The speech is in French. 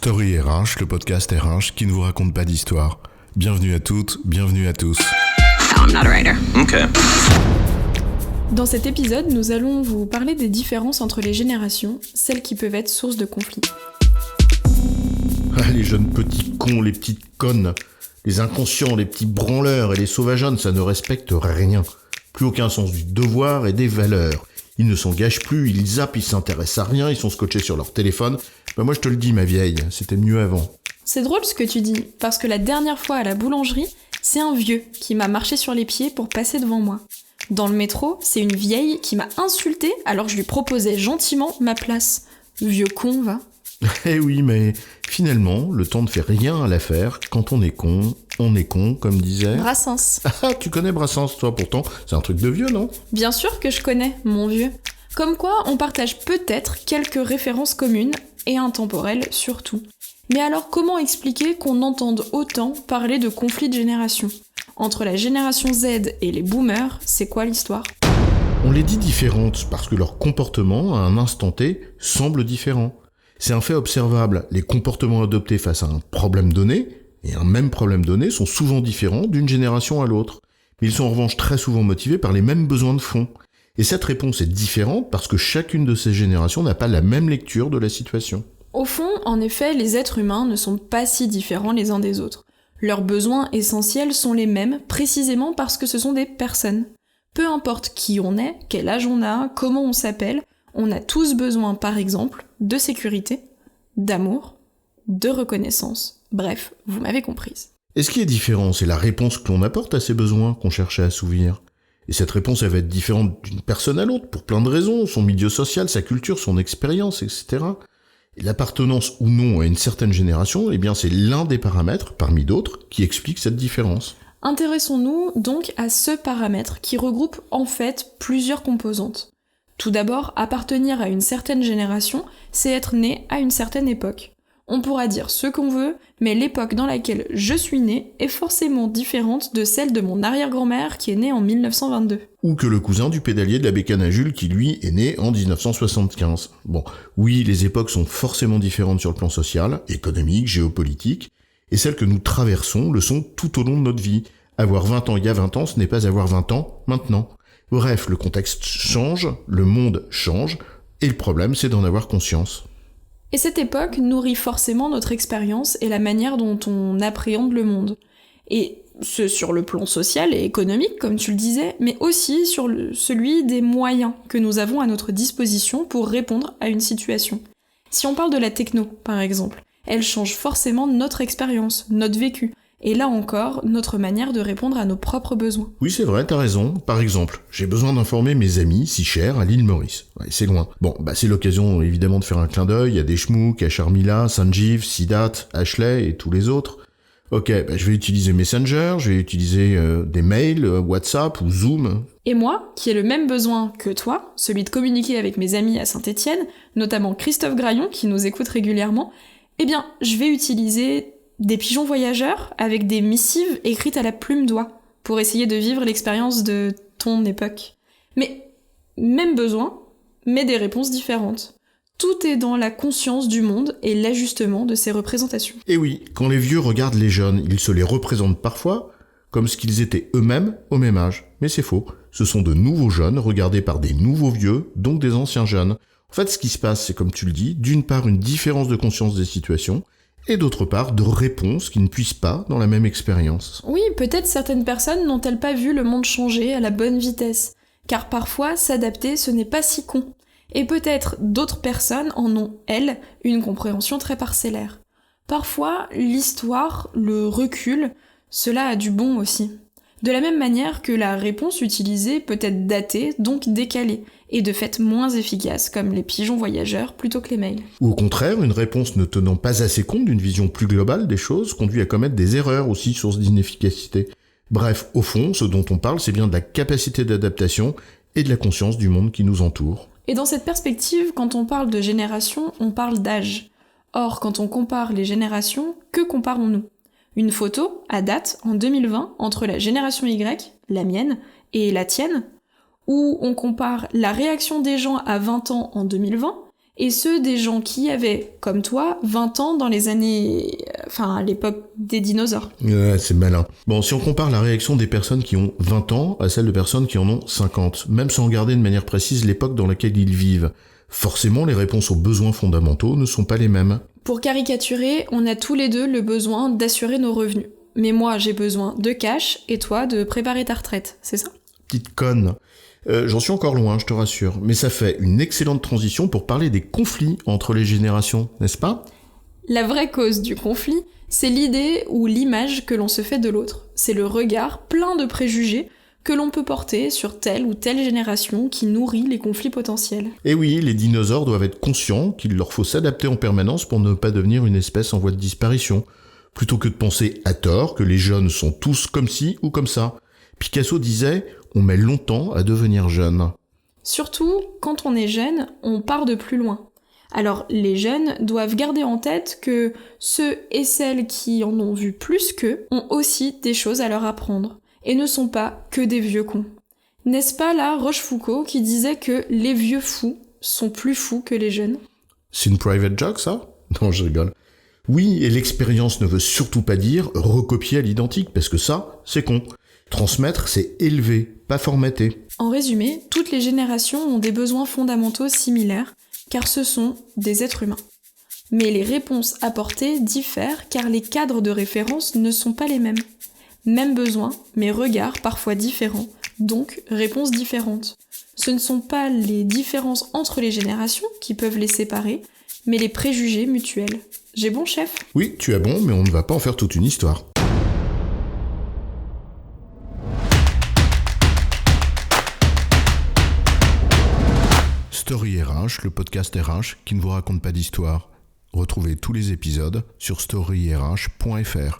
Story RH, le podcast RH qui ne vous raconte pas d'histoire. Bienvenue à toutes, bienvenue à tous. No, I'm not a writer. Okay. Dans cet épisode, nous allons vous parler des différences entre les générations, celles qui peuvent être source de conflits. Ah, les jeunes petits cons, les petites connes, les inconscients, les petits branleurs et les sauvageonnes, ça ne respecte rien. Plus aucun sens du devoir et des valeurs. Ils ne s'engagent plus, ils zappent, ils s'intéressent à rien, ils sont scotchés sur leur téléphone. Moi je te le dis ma vieille, c'était mieux avant. C'est drôle ce que tu dis, parce que la dernière fois à la boulangerie, c'est un vieux qui m'a marché sur les pieds pour passer devant moi. Dans le métro, c'est une vieille qui m'a insulté alors que je lui proposais gentiment ma place. Vieux con, va. Eh oui, mais finalement, le temps ne fait rien à l'affaire. Quand on est con, comme disait... Brassens. Ah, tu connais Brassens, toi, pourtant. C'est un truc de vieux, non ? Bien sûr que je connais, mon vieux. Comme quoi, on partage peut-être quelques références communes, et intemporelles surtout. Mais alors, comment expliquer qu'on entende autant parler de conflits de génération ? Entre la génération Z et les boomers, c'est quoi l'histoire ? On les dit différentes parce que leur comportement, à un instant T, semble différent. C'est un fait observable. Les comportements adoptés face à un problème donné, et un même problème donné, sont souvent différents d'une génération à l'autre. Mais ils sont en revanche très souvent motivés par les mêmes besoins de fond. Et cette réponse est différente parce que chacune de ces générations n'a pas la même lecture de la situation. Au fond, en effet, les êtres humains ne sont pas si différents les uns des autres. Leurs besoins essentiels sont les mêmes, précisément parce que ce sont des personnes. Peu importe qui on est, quel âge on a, comment on s'appelle, on a tous besoin, par exemple, de sécurité, d'amour, de reconnaissance. Bref, vous m'avez comprise. Et ce qui est différent, c'est la réponse que l'on apporte à ces besoins qu'on cherche à assouvir. Et cette réponse, elle va être différente d'une personne à l'autre, pour plein de raisons, son milieu social, sa culture, son expérience, etc. Et l'appartenance ou non à une certaine génération, eh bien c'est l'un des paramètres, parmi d'autres, qui explique cette différence. Intéressons-nous donc à ce paramètre qui regroupe en fait plusieurs composantes. Tout d'abord, appartenir à une certaine génération, c'est être né à une certaine époque. On pourra dire ce qu'on veut, mais l'époque dans laquelle je suis né est forcément différente de celle de mon arrière-grand-mère qui est née en 1922. Ou que le cousin du pédalier de la bécane à Jules qui, lui, est né en 1975. Bon, oui, les époques sont forcément différentes sur le plan social, économique, géopolitique, et celles que nous traversons le sont tout au long de notre vie. Avoir 20 ans il y a 20 ans, ce n'est pas avoir 20 ans maintenant. Bref, le contexte change, le monde change, et le problème, c'est d'en avoir conscience. Et cette époque nourrit forcément notre expérience et la manière dont on appréhende le monde. Et ce sur le plan social et économique, comme tu le disais, mais aussi sur celui des moyens que nous avons à notre disposition pour répondre à une situation. Si on parle de la techno, par exemple, elle change forcément notre expérience, notre vécu, et là encore, notre manière de répondre à nos propres besoins. Oui, c'est vrai, t'as raison. Par exemple, j'ai besoin d'informer mes amis, si chers, à l'île Maurice. Ouais, c'est loin. Bon, c'est l'occasion, évidemment, de faire un clin d'œil à des schmouks, à Sharmila, Sanjeev, Siddhat, Ashley et tous les autres. Ok, je vais utiliser Messenger, je vais utiliser des mails, WhatsApp ou Zoom. Et moi, qui ai le même besoin que toi, celui de communiquer avec mes amis à Saint-Étienne, notamment Christophe Graillon, qui nous écoute régulièrement, eh bien, je vais utiliser des pigeons voyageurs avec des missives écrites à la plume d'oie pour essayer de vivre l'expérience de ton époque. Mais même besoin, mais des réponses différentes. Tout est dans la conscience du monde et l'ajustement de ses représentations. Et oui, quand les vieux regardent les jeunes, ils se les représentent parfois comme ce qu'ils étaient eux-mêmes au même âge. Mais c'est faux, ce sont de nouveaux jeunes regardés par des nouveaux vieux, donc des anciens jeunes. En fait, ce qui se passe, c'est comme tu le dis, d'une part une différence de conscience des situations, et d'autre part, de réponses qui ne puissent pas dans la même expérience. Oui, peut-être certaines personnes n'ont-elles pas vu le monde changer à la bonne vitesse, car parfois, s'adapter, ce n'est pas si con. Et peut-être d'autres personnes en ont, elles, une compréhension très parcellaire. Parfois, l'histoire, le recul, cela a du bon aussi. De la même manière que la réponse utilisée peut être datée, donc décalée, et de fait moins efficace, comme les pigeons voyageurs plutôt que les mails. Ou au contraire, une réponse ne tenant pas assez compte d'une vision plus globale des choses conduit à commettre des erreurs aussi, source d'inefficacité. Bref, au fond, ce dont on parle, c'est bien de la capacité d'adaptation et de la conscience du monde qui nous entoure. Et dans cette perspective, quand on parle de génération, on parle d'âge. Or, quand on compare les générations, que comparons-nous ? Une photo, à date, en 2020, entre la génération Y, la mienne, et la tienne, où on compare la réaction des gens à 20 ans en 2020 et ceux des gens qui avaient, comme toi, 20 ans dans les années... à l'époque des dinosaures. Ouais, c'est malin. Bon, si on compare la réaction des personnes qui ont 20 ans à celle de personnes qui en ont 50, même sans regarder de manière précise l'époque dans laquelle ils vivent, forcément les réponses aux besoins fondamentaux ne sont pas les mêmes. Pour caricaturer, on a tous les deux le besoin d'assurer nos revenus. Mais moi, j'ai besoin de cash, et toi, de préparer ta retraite, c'est ça ? Petite conne. J'en suis encore loin, je te rassure, mais ça fait une excellente transition pour parler des conflits entre les générations, n'est-ce pas ? La vraie cause du conflit, c'est l'idée ou l'image que l'on se fait de l'autre. C'est le regard plein de préjugés que l'on peut porter sur telle ou telle génération qui nourrit les conflits potentiels. Et oui, les dinosaures doivent être conscients qu'il leur faut s'adapter en permanence pour ne pas devenir une espèce en voie de disparition, plutôt que de penser à tort que les jeunes sont tous comme ci ou comme ça. Picasso disait « on met longtemps à devenir jeune ». Surtout, quand on est jeune, on part de plus loin. Alors les jeunes doivent garder en tête que ceux et celles qui en ont vu plus qu'eux ont aussi des choses à leur apprendre, et ne sont pas que des vieux cons. N'est-ce pas là Rochefoucauld qui disait que les vieux fous sont plus fous que les jeunes ? C'est une private joke ça ? Non, je rigole. Oui, et l'expérience ne veut surtout pas dire recopier à l'identique, parce que ça, c'est con. Transmettre, c'est élever, pas formater. En résumé, toutes les générations ont des besoins fondamentaux similaires, car ce sont des êtres humains. Mais les réponses apportées diffèrent car les cadres de référence ne sont pas les mêmes. Même besoin, mais regards parfois différents, donc réponses différentes. Ce ne sont pas les différences entre les générations qui peuvent les séparer, mais les préjugés mutuels. J'ai bon, chef ? Oui, tu as bon, mais on ne va pas en faire toute une histoire. Story RH, le podcast RH qui ne vous raconte pas d'histoire. Retrouvez tous les épisodes sur storyrh.fr.